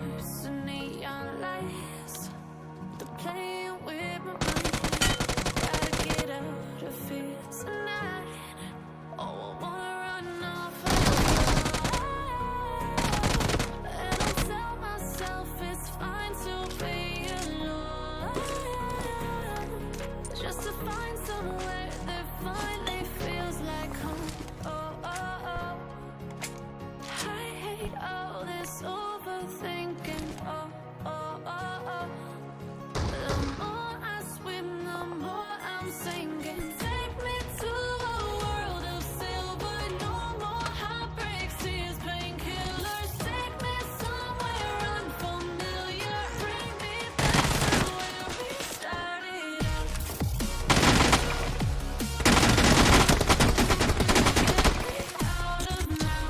hearts and neon lights. They're playing with my mind. Gotta get out of here tonight. Oh, I wanna run off and I tell myself it's fine to be alone, just to find somewhere that finally feels like home. Oh, oh, oh. I hate all this overthinking. Oh, oh, oh, oh. The more I swim, the more I'm sinking. Take me to a world of silver. No more heartbreaks, tears, painkillers. Take me somewhere unfamiliar. Bring me back to where we started out. Get me out of now.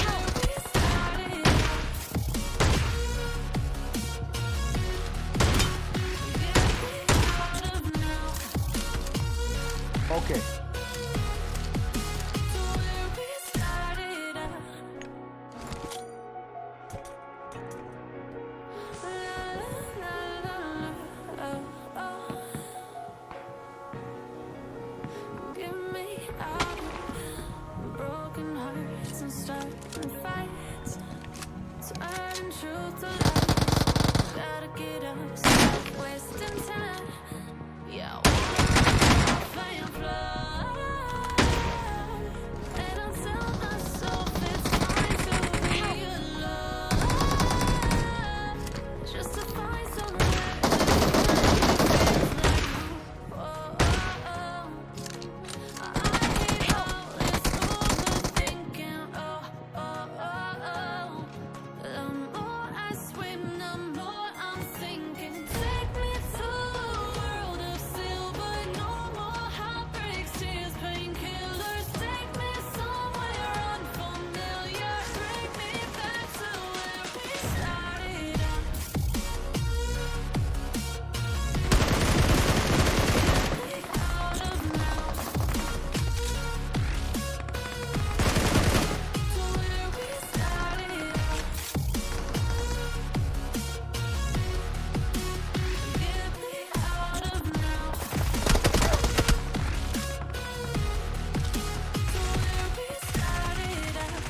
Where we started out. Get me out of now. Okay. To where we started out. La la la la, oh, oh. Get me out of broken hearts and starting fights. Turn truth to lies. Gotta get up, stop wasting time. Yeah, I wanna run off and fly. And I tell myself it's fine to be alone, just to find somewhere that feels like home. Oh, oh, oh. I hate all this overthinking. Oh, oh, oh, oh. The more I swim, the more I'm sinking. Take me to a world of silver. No more heartbreaks, tears, painkillers. Take me somewhere unfamiliar. Bring me back to where we started out. Get me out of now. To where we started out. Get me out of now. To where we started out.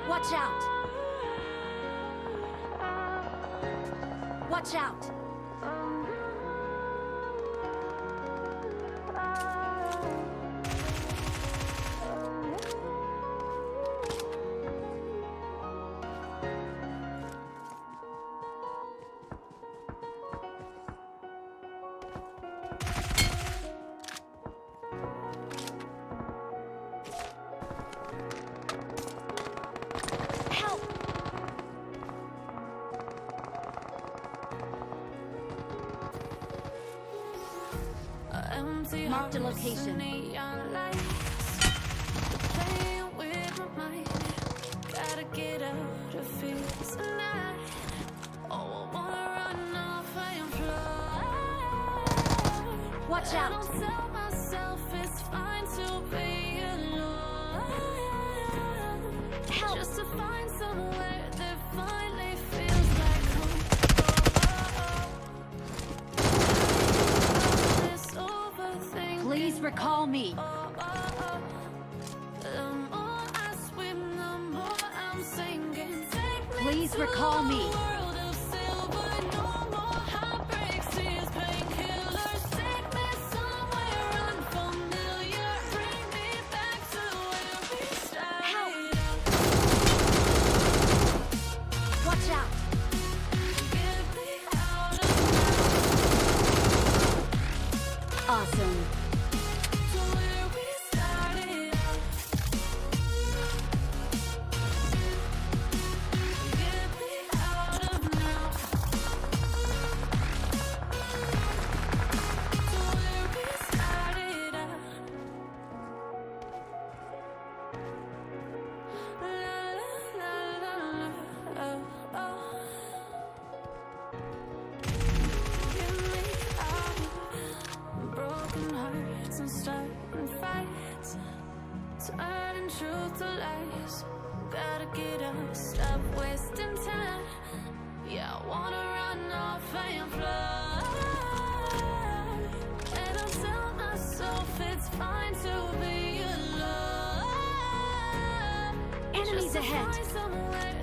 Watch out! Watch out! Help! Empty Marked a hearts location. and neon lights. Playing with my mind. Gotta get out of here tonight. Oh, I wanna run off and fly. Watch I out! don't tell myself it's fine to be alone, Help! just to find somewhere that finally feels like home. Oh, oh, oh. This overthinking. Please recall me. Oh, oh, oh. The more I swim, the more I'm sinking. Take me Please to recall a me. world of silver. No more heartbreaks, tears, painkillers. Take me somewhere unfamiliar. Bring me back to where we started out. Watch out! Get me out of Awesome. to where we started out. Get me out of now. To where we started out. La la la la la, oh, oh. Get me out. ahead. find somewhere